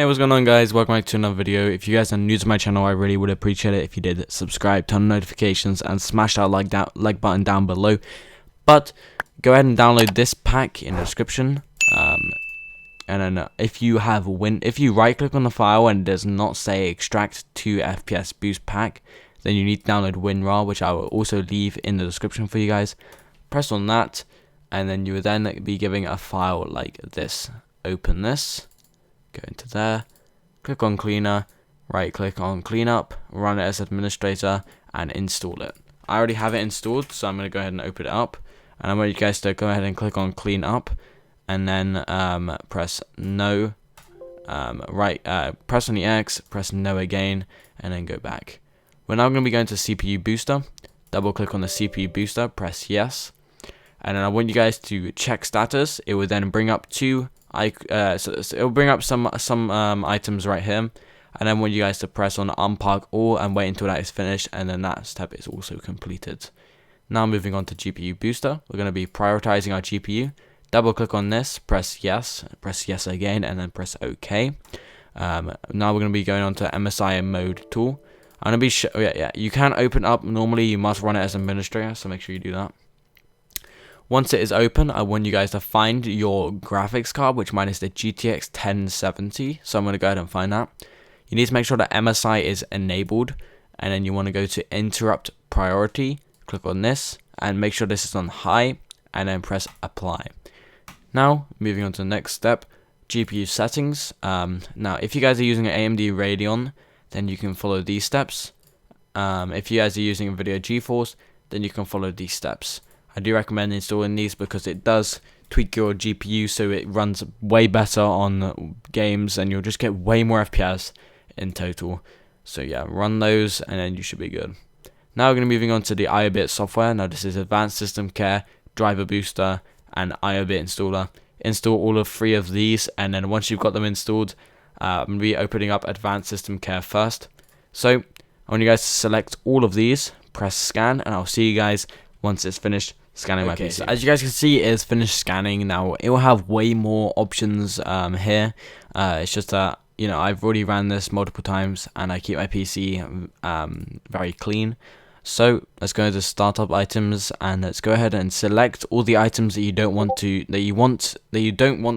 what's going on, guys? Welcome back to another video. If you guys are new to my channel, I really would appreciate it if you did subscribe, turn on notifications, and smash that like button down below. But go ahead and download this pack in the description. And then if you right click on the file and it does not say extract to FPS boost pack, then you need to download WinRAR, which I will also leave in the description for you guys. Press on that, and then you will then be giving a file like this. Open this, go into there, click on cleaner, right click on cleanup, run it as administrator, and install it. I already have it installed, so I'm going to go ahead and open it up, and I want you guys to go ahead and click on clean up, and then press no, press on the X, press no again, and then go back. We're now going to be going to CPU booster. Double click on the CPU booster, press yes, and then I want you guys to check status. It will then bring up so it'll bring up some items right here, and then I want you guys to press on unpark all and wait until that is finished, and then that step is also completed. Now moving on to GPU booster, we're going to be prioritizing our GPU. Double click on this, press yes again, and then press OK. Now we're going to be going on to MSI mode tool. I'm going to be you can open up. Normally you must run it as administrator, so make sure you do that. Once it is open, I want you guys to find your graphics card, which mine is the GTX 1070. So I'm going to go ahead and find that. You need to make sure that MSI is enabled, and then you want to go to interrupt priority. Click on this and make sure this is on high, and then press apply. Now moving on to the next step, GPU settings. Now if you guys are using an AMD Radeon, then you can follow these steps. If you guys are using a Nvidia GeForce, then you can follow these steps. I do recommend installing these because it does tweak your GPU so it runs way better on games, and you'll just get way more FPS in total. So yeah, run those and then you should be good. Now we're going to be moving on to the IObit software. Now this is Advanced System Care, Driver Booster, and IObit Installer. Install all of 3 of these, and then once you've got them installed, I'm going to be opening up Advanced System Care first. So I want you guys to select all of these, press scan, and I'll see you guys once it's finished scanning my PC. So as you guys can see, it is finished scanning. Now it will have way more options here. It's just that I've already ran this multiple times and I keep my PC very clean. So let's go into startup items, and let's go ahead and select all the items that you don't want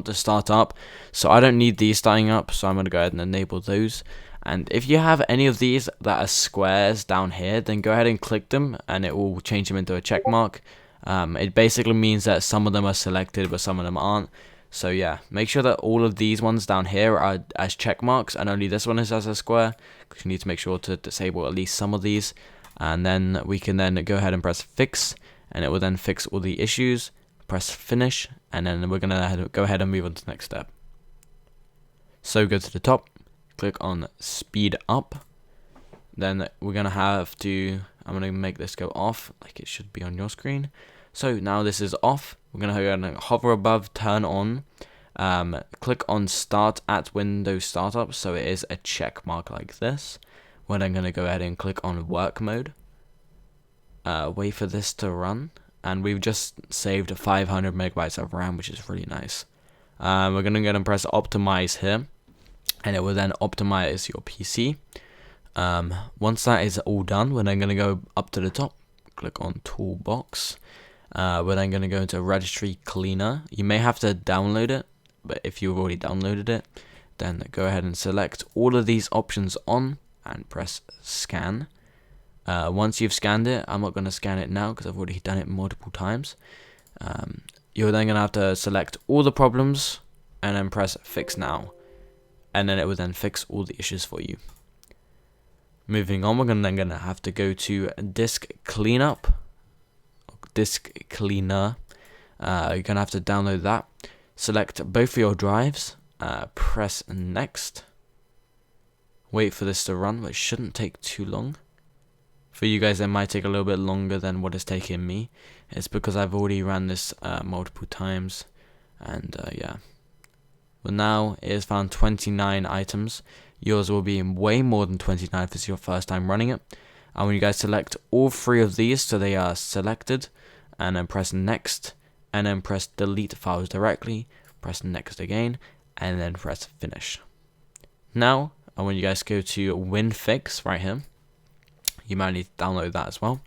to start up. So I don't need these starting up, so I'm going to go ahead and enable those. And if you have any of these that are squares down here, then go ahead and click them and it will change them into a check mark. It basically means that some of them are selected but some of them aren't. So yeah, make sure that all of these ones down here are as check marks and only this one is as a square, because you need to make sure to disable at least some of these. And then we can then go ahead and press fix, and it will then fix all the issues. Press finish, and then we're going to go ahead and move on to the next step. So go to the top, click on speed up. Then we're going to have to, I'm going to make this go off like it should be on your screen. So now this is off. We're going to go ahead and hover above, turn on. Click on start at Windows Startup, so it is a check mark like this. We're then going to go ahead and click on work mode. Wait for this to run, and we've just saved 500 megabytes of RAM, which is really nice. We're going to go ahead and press optimize here, and it will then optimize your PC. Once that is all done, we're then going to go up to the top, click on toolbox. We're then going to go into registry cleaner. You may have to download it, but if you've already downloaded it, then go ahead and select all of these options on and press scan. Once you've scanned it, I'm not going to scan it now because I've already done it multiple times. You're then going to have to select all the problems and then press fix now, and then it will then fix all the issues for you. Moving on, we're then going to have to go to disk cleanup, disk cleaner. You're going to have to download that. Select both of your drives, press next. Wait for this to run, but it shouldn't take too long. For you guys, it might take a little bit longer than what it's taking me. It's because I've already ran this multiple times, and yeah. Well, now it has found 29 items. Yours will be way more than 29 if it's your first time running it. And when you guys select all 3 of these, so they are selected, and then press next, and then press delete files directly, press next again, and then press finish. Now I want you guys to go to WinFix right here. You might need to download that as well.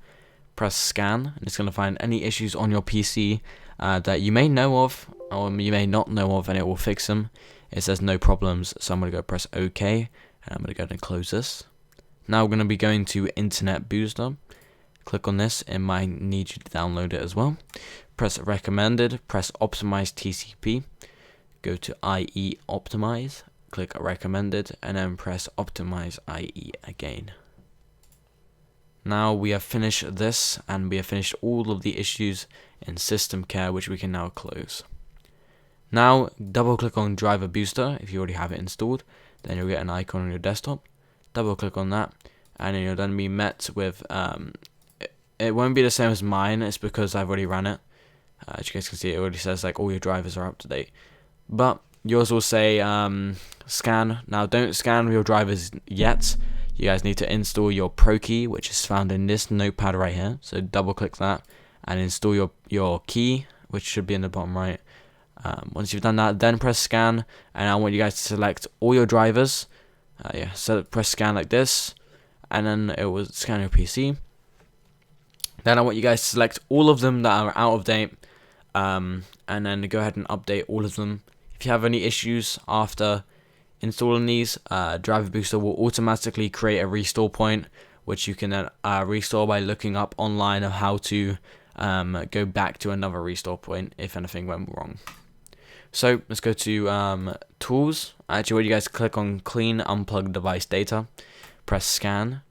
Press scan, and it's going to find any issues on your PC that you may know of or you may not know of, and it will fix them. It says no problems, so I'm going to go press OK, and I'm going to go ahead and close this. Now we're going to be going to Internet Booster. Click on this, it might need you to download it as well. Press recommended, press optimize TCP, go to IE optimize, click recommended, and then press optimize IE again. Now we have finished this, and we have finished all of the issues in system care, which we can now close. Now double click on driver booster if you already have it installed, then you'll get an icon on your desktop. Double click on that, and then you'll then be met with it won't be the same as mine. It's because I've already ran it. As you guys can see, it already says like all your drivers are up to date, but yours will say scan. Now don't scan your drivers yet. You guys need to install your pro key, which is found in this notepad right here. So double click that and install your key, which should be in the bottom right. Once you've done that, then press scan, and I want you guys to select all your drivers. So press scan like this, and then it will scan your PC. Then I want you guys to select all of them that are out of date, and then go ahead and update all of them. If you have any issues after installing these, Driver Booster will automatically create a restore point, which you can then restore by looking up online of how to go back to another restore point if anything went wrong. So let's go to tools. Actually, what you guys click on clean unplugged device data, press scan.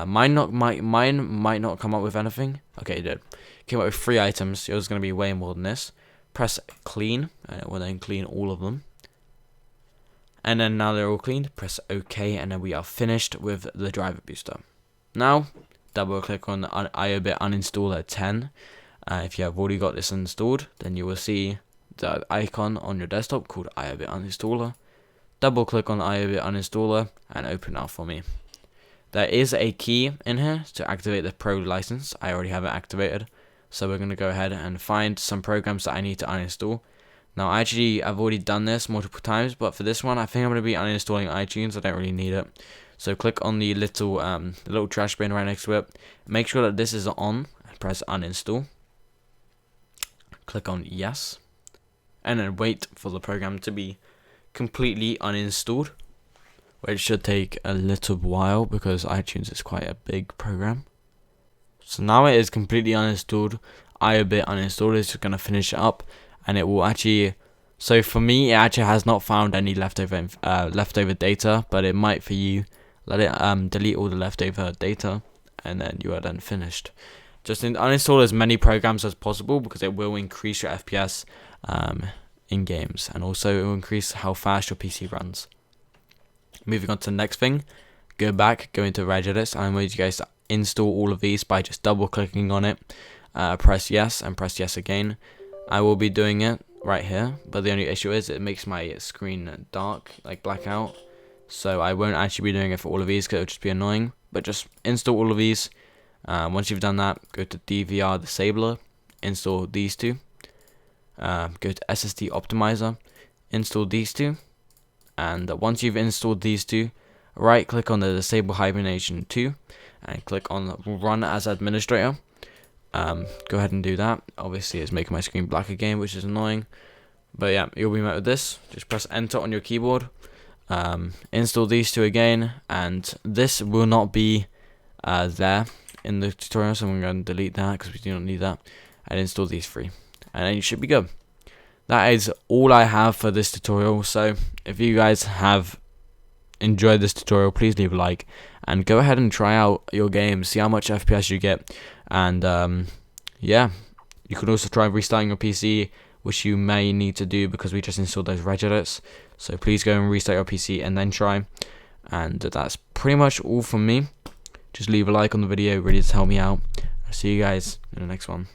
Mine might not come up with anything. Okay, it did. Came up with 3 items. Yours is going to be way more than this. Press clean, and it will then clean all of them. And then now they're all cleaned, press OK, and then we are finished with the Driver Booster. Now, double click on IObit uninstaller 10. If you have already got this installed, then you will see the icon on your desktop called IObit uninstaller. Double click on IObit uninstaller and open it up for me. There is a key in here to activate the Pro license. I already have it activated, so we're going to go ahead and find some programs that I need to uninstall. Now, actually, I've already done this multiple times, but for this one, I think I'm going to be uninstalling iTunes. I don't really need it. So click on the little trash bin right next to it. Make sure that this is on, and press uninstall. Click on yes, and then wait for the program to be completely uninstalled, which should take a little while because iTunes is quite a big program. So now it is completely uninstalled. IObit uninstalled is just going to finish it up. And it will actually, so for me, it actually has not found any leftover data, but it might for you. Let it delete all the leftover data, and then you are then finished. Just uninstall as many programs as possible because it will increase your FPS in games, and also it will increase how fast your PC runs. Moving on to the next thing, go into regedit, and I want you guys to install all of these by just double clicking on it. Press yes and press yes again. I will be doing it right here, but the only issue is it makes my screen dark, like blackout, so I won't actually be doing it for all of these because it would just be annoying. But just install all of these. Once you've done that, go to DVR disabler, install these two, go to SSD optimizer, install these two, and once you've installed these two, right click on the disable hibernation 2 and click on run as administrator. Go ahead and do that. Obviously it's making my screen black again, which is annoying, but yeah, you'll be met with this. Just press enter on your keyboard, install these two again, and this will not be there in the tutorial, so I'm going to delete that because we do not need that, and install these 3, and then you should be good. That is all I have for this tutorial. So if you guys have enjoyed this tutorial, please leave a like and go ahead and try out your game, see how much FPS you get, and yeah, you could also try restarting your PC, which you may need to do because we just installed those regedits. So please go and restart your PC and then try. And that's pretty much all from me. Just leave a like on the video, really to help me out. I'll see you guys in the next one.